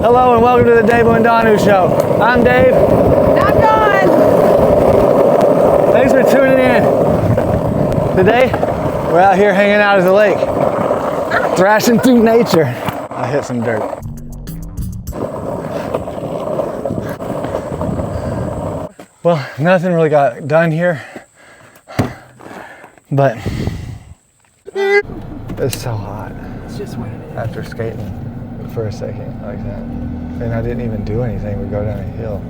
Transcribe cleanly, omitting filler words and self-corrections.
Hello and welcome to the Dave and Danu Show. I'm Dave. I'm Dawn. Thanks for tuning in. Today, we're out here hanging out at the lake, thrashing through nature. I hit some dirt. Well, nothing really got done here, but it's so hot. It's just what it is. After skating for a second like that. And I didn't even do anything. We go down a hill.